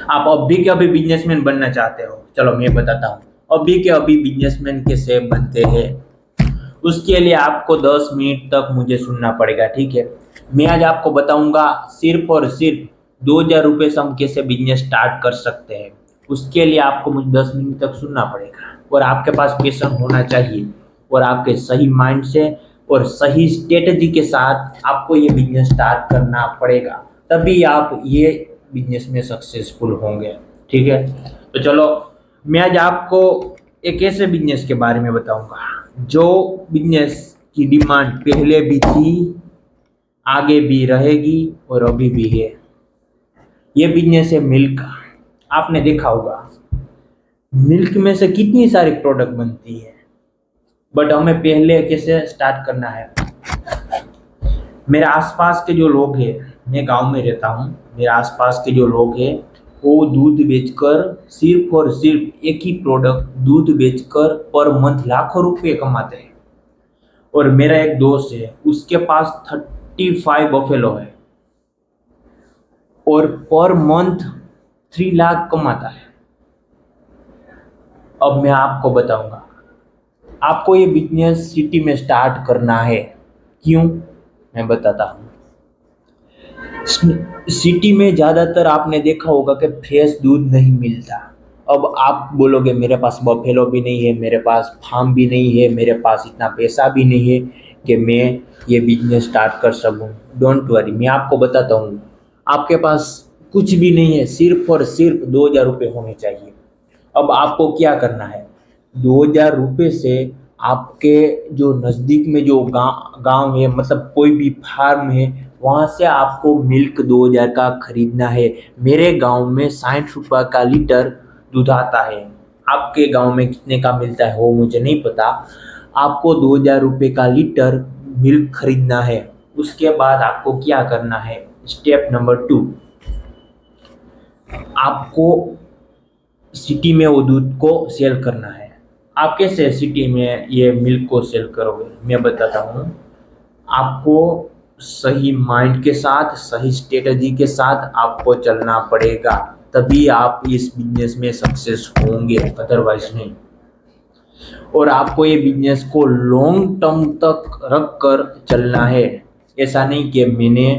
आप अभी के अभी बिजनेसमैन बनना चाहते हो, चलो मैं बताता हूँ अभी के अभी बिजनेसमैन कैसे बनते हैं। उसके लिए आपको 10 मिनट तक मुझे सुनना पड़ेगा, ठीक है। मैं आज आपको बताऊंगा सिर्फ और सिर्फ 2,000 रुपये से हम कैसे बिजनेस स्टार्ट कर सकते हैं। उसके लिए आपको मुझे 10 मिनट तक सुनना पड़ेगा और आपके पास पैशन होना चाहिए और आपके सही माइंड से और सही स्ट्रेटजी के साथ आपको ये बिजनेस स्टार्ट करना पड़ेगा, तभी आप ये बिजनेस में सक्सेसफुल होंगे, ठीक है। तो चलो, मैं आज आपको एक ऐसे बिजनेस के बारे में बताऊंगा जो बिजनेस की डिमांड पहले भी थी, आगे भी रहेगी और अभी भी है। ये बिजनेस है मिल्क का। आपने देखा होगा मिल्क में से कितनी सारी प्रोडक्ट बनती है, बट हमें पहले कैसे स्टार्ट करना है। मेरे आसपास के जो लोग हैं, मैं गांव में रहता हूँ, मेरे आसपास के जो लोग हैं वो दूध बेचकर सिर्फ और सिर्फ एक ही प्रोडक्ट दूध बेचकर पर मंथ लाखों रुपए कमाते हैं। और मेरा एक दोस्त है उसके पास 35 बफेलो है और पर मंथ 3 लाख कमाता है। अब मैं आपको बताऊंगा, आपको ये बिजनेस सिटी में स्टार्ट करना है। क्यों, मैं बताता हूँ। सिटी में ज़्यादातर आपने देखा होगा कि फ्रेश दूध नहीं मिलता। अब आप बोलोगे मेरे पास बफेलो भी नहीं है, मेरे पास फार्म भी नहीं है, मेरे पास इतना पैसा भी नहीं है कि मैं ये बिजनेस स्टार्ट कर सकूं। डोंट वरी, मैं आपको बताता हूँ। आपके पास कुछ भी नहीं है, सिर्फ और सिर्फ 2,000 रुपये होने चाहिए। अब आपको क्या करना है, 2,000 रुपये से आपके जो नज़दीक में जो गांव है, मतलब कोई भी फार्म है, वहां से आपको मिल्क 2,000 का खरीदना है। मेरे गांव में 60 रुपये का लीटर दूध आता है। आपके गांव में कितने का मिलता है वो मुझे नहीं पता। आपको 2,000 रुपये का लीटर मिल्क खरीदना है। उसके बाद आपको क्या करना है, स्टेप नंबर 2, आपको सिटी में वो दूध को सेल करना है। आप कैसे सिटी में ये मिल्क को सेल करोगे, मैं बताता हूँ। आपको सही माइंड के साथ, सही स्ट्रेटजी के साथ आपको चलना पड़ेगा, तभी आप इस बिजनेस में सक्सेस होंगे, अदरवाइज नहीं। और आपको ये बिजनेस को लॉन्ग टर्म तक रख कर चलना है। ऐसा नहीं कि मैंने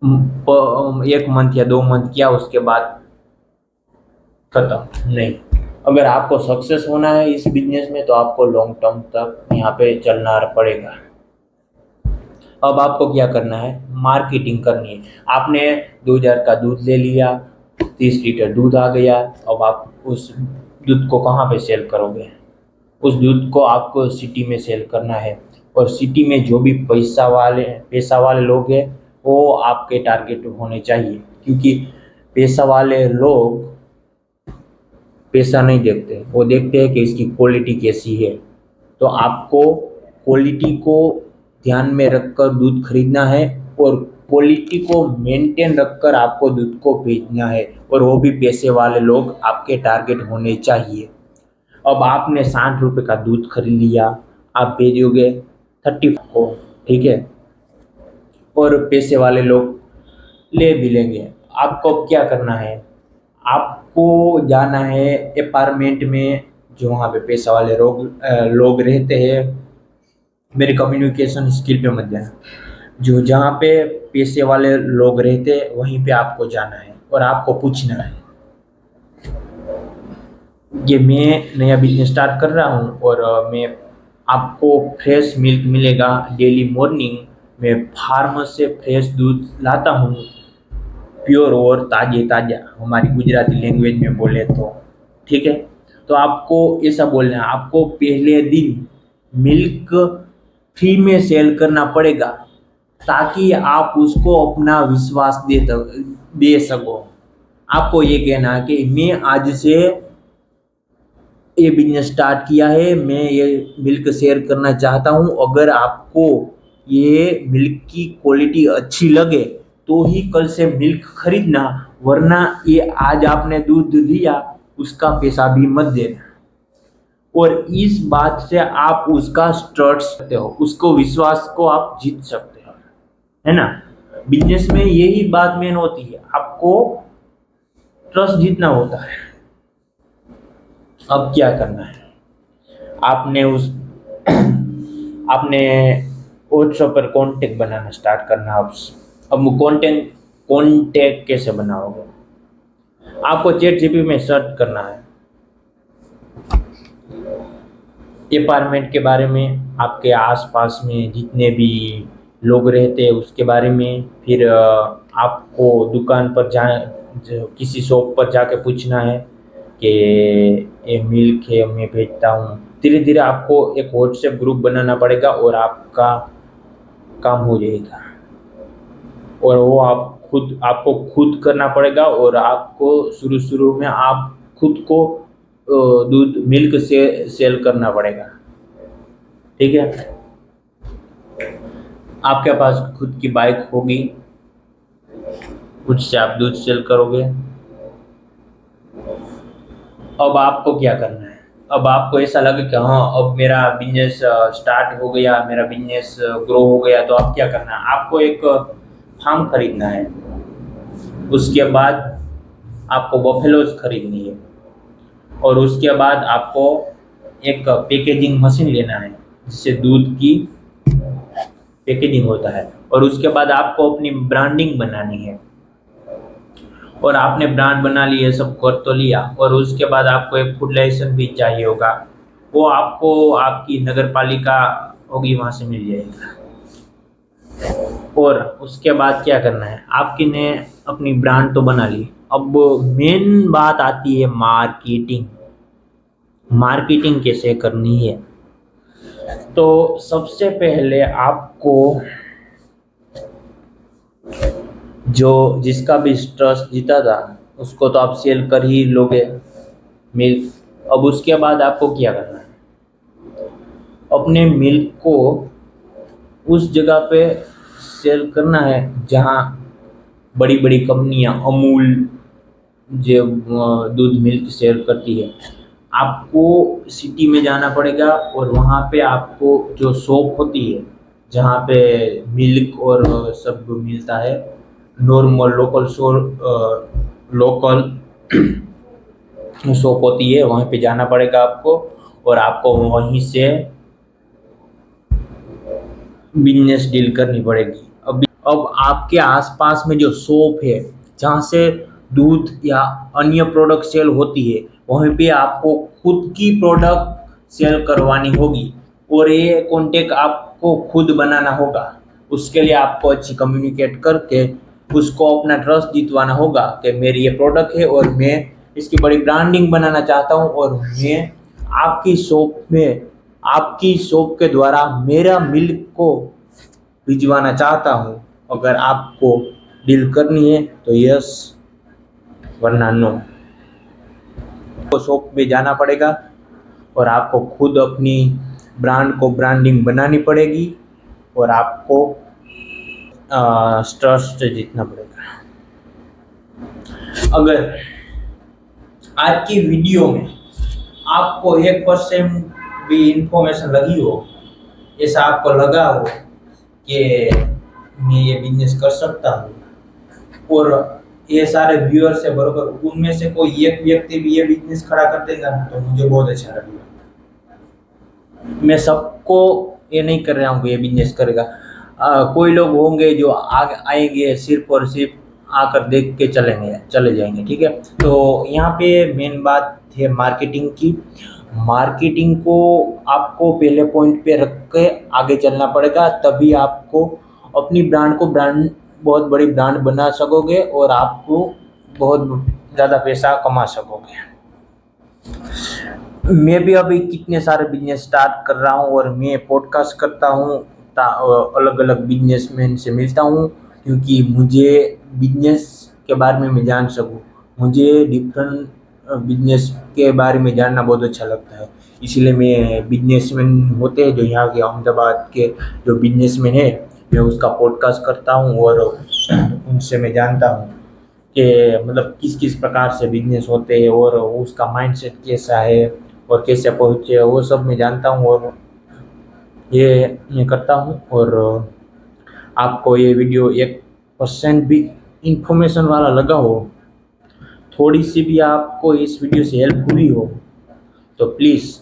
1 मंथ या 2 मंथ किया उसके बाद खत्म, नहीं। अगर आपको सक्सेस होना है इस बिजनेस में तो आपको लॉन्ग टर्म तक यहाँ पे चलना पड़ेगा। अब आपको क्या करना है, मार्केटिंग करनी है। आपने 2,000 का दूध ले लिया, 30 लीटर दूध आ गया। अब आप उस दूध को कहाँ पे सेल करोगे, उस दूध को आपको सिटी में सेल करना है। और सिटी में जो भी पैसा वाले लोग हैं वो आपके टारगेट होने चाहिए, क्योंकि पैसा वाले लोग पैसा नहीं देखते, वो देखते हैं कि इसकी क्वालिटी कैसी है। तो आपको क्वालिटी को ध्यान में रखकर दूध खरीदना है और क्वालिटी को मेंटेन रखकर आपको दूध को बेचना है, और वो भी पैसे वाले लोग आपके टारगेट होने चाहिए। अब आपने 60 रुपये का दूध खरीद लिया, आप भेजोगे 35 को, ठीक है। और पैसे वाले लोग ले भी लेंगे। आपको अब क्या करना है, आपको जाना है अपार्टमेंट में जो वहाँ पे पैसा वाले लोग रहते हैं। मेरे कम्युनिकेशन स्किल पे मत जाना, जो जहाँ पे पैसे वाले लोग रहते हैं वहीं पे आपको जाना है और आपको पूछना है कि मैं नया बिजनेस स्टार्ट कर रहा हूँ और मैं आपको फ्रेश मिल्क मिलेगा डेली मॉर्निंग। मैं फार्म से फ्रेश दूध लाता हूँ, प्योर और ताजे ताजा, हमारी गुजराती लैंग्वेज में बोले तो, ठीक है। तो आपको ऐसा बोलना है, आपको पहले दिन मिल्क फ्री में सेल करना पड़ेगा, ताकि आप उसको अपना विश्वास दे सको। आपको ये कहना है कि मैं आज से ये बिजनेस स्टार्ट किया है, मैं ये मिल्क शेयर करना चाहता हूँ। अगर आपको ये मिल्क की क्वालिटी अच्छी लगे तो ही कल से मिल्क खरीदना, वरना ये आज आपने दूध लिया उसका पैसा भी मत देना। और इस बात से आप उसका ट्रस्ट सकते हो, उसको विश्वास को आप जीत सकते हो, है ना। बिजनेस में यही बात मेन होती है, आपको ट्रस्ट जीतना होता है। अब क्या करना है, आपने उस आपने व्हाट्सएप पर कांटेक्ट बनाना स्टार्ट करना। अब वो कांटेक्ट कांटेक्ट कैसे बनाओगे, आपको चैट जीपीटी में सर्च करना है अपार्टमेंट के बारे में, आपके आसपास में जितने भी लोग रहते हैं उसके बारे में। फिर आपको दुकान पर किसी शॉप पर जाके पूछना है कि ये मिल्क है मैं भेजता हूँ। धीरे धीरे आपको एक व्हाट्सएप ग्रुप बनाना पड़ेगा और आपका काम हो जाएगा। और वो आपको खुद करना पड़ेगा, और आपको शुरू शुरू में आप खुद को दूध मिल्क से सेल करना पड़ेगा। ठीक है, आपके पास खुद की बाइक होगी, उससे आप दूध सेल करोगे। अब आपको क्या करना है, अब आपको ऐसा लगे कि हाँ अब मेरा बिजनेस स्टार्ट हो गया, मेरा बिजनेस ग्रो हो गया, तो अब क्या करना है, आपको एक फार्म खरीदना है। उसके बाद आपको बफेलोज खरीदनी है, और उसके बाद आपको एक पैकेजिंग मशीन लेना है जिससे दूध की पैकेजिंग होता है। और उसके बाद आपको अपनी ब्रांडिंग बनानी है, और आपने ब्रांड बना लिया, सब कर तो लिया, और उसके बाद आपको एक फूड लाइसेंस भी चाहिए होगा। वो आपको आपकी नगर पालिका होगी वहां से मिल जाएगा। और उसके बाद क्या करना है, आपकी ने अपनी ब्रांड तो बना ली। अब मेन बात आती है मार्केटिंग। मार्केटिंग कैसे करनी है, तो सबसे पहले आपको जो जिसका भी ट्रस्ट जीता था उसको तो आप सेल कर ही लोगे मिल्क। अब उसके बाद आपको क्या करना है, अपने मिल्क को उस जगह पे सेल करना है जहाँ बड़ी बड़ी कंपनियां अमूल जो दूध मिल्क सेल करती है। आपको सिटी में जाना पड़ेगा, और वहाँ पे आपको जो शॉप होती है जहाँ पे मिल्क और सब मिलता है, नॉर्मल लोकल शॉप होती है, वहाँ पे जाना पड़ेगा आपको। और आपको वहीं से बिजनेस डील करनी पड़ेगी। अब आपके आसपास में जो शॉप है जहाँ से दूध या अन्य प्रोडक्ट सेल होती है, वहीं पे आपको खुद की प्रोडक्ट सेल करवानी होगी, और ये कॉन्टेक्ट आपको खुद बनाना होगा। उसके लिए आपको अच्छी कम्युनिकेट करके उसको अपना ट्रस्ट जीतवाना होगा कि मेरी ये प्रोडक्ट है और मैं इसकी बड़ी ब्रांडिंग बनाना चाहता हूँ, और मैं आपकी शॉप में आपकी शॉप के द्वारा मेरा मिल्क को भिजवाना चाहता हूँ। अगर आपको डील करनी है तो यस, वरना नो। आपको शॉप में जाना पड़ेगा, और आपको खुद अपनी ब्रांड को ब्रांडिंग बनानी पड़ेगी, और आपको ट्रस्ट जीतना पड़ेगा। अगर आज की वीडियो में आपको 1% भी इंफॉर्मेशन लगी हो, ऐसा आपको लगा हो कि मैं ये बिजनेस कर सकता हूँ, और ये सारे व्यूअर्स है बरोबर, उनमें से कोई एक व्यक्ति भी ये बिजनेस खड़ा कर देगा ना, तो मुझे बहुत अच्छा लगेगा। मैं सबको ये नहीं कर रहा हूँ कि ये बिजनेस करेगा। कोई लोग होंगे जो आएंगे सिर्फ और सिर्फ आकर देख के चले जाएंगे। ठीक है, तो यहाँ पे मेन बात है मार्केटिंग की। मार्केटिंग को आपको पहले पॉइंट पे रख के आगे चलना पड़ेगा, तभी आपको अपनी ब्रांड को बहुत बड़ी ब्रांड बना सकोगे, और आपको बहुत ज़्यादा पैसा कमा सकोगे। मैं भी अभी कितने सारे बिजनेस स्टार्ट कर रहा हूँ, और मैं पॉडकास्ट करता हूँ, अलग अलग बिजनेसमैन से मिलता हूँ, क्योंकि मुझे बिजनेस के बारे में मैं जान सकूँ। मुझे डिफरेंट बिजनेस के बारे में जानना बहुत अच्छा लगता है, इसलिए मैं बिजनेसमैन होते हैं जो यहाँ के अहमदाबाद के जो बिजनेसमैन है, मैं उसका पॉडकास्ट करता हूँ, और उनसे मैं जानता हूँ कि मतलब किस किस प्रकार से बिजनेस होते हैं, और उसका माइंडसेट कैसा है, और कैसे पहुँचे, वो सब मैं जानता हूँ, और ये मैं करता हूँ। और आपको ये वीडियो 1% भी इंफॉर्मेशन वाला लगा हो थोड़ी सी भी आपको इस वीडियो से हेल्प हुई हो तो प्लीज़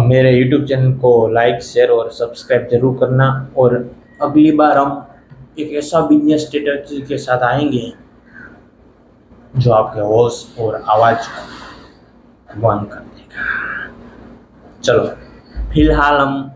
मेरे यूट्यूब चैनल को लाइक शेयर और सब्सक्राइब जरूर करना। और अगली बार हम एक ऐसा बिजनेस स्ट्रेटजी के साथ आएंगे जो आपके होश और आवाज़ को बंद कर देगा। चलो फिलहाल हम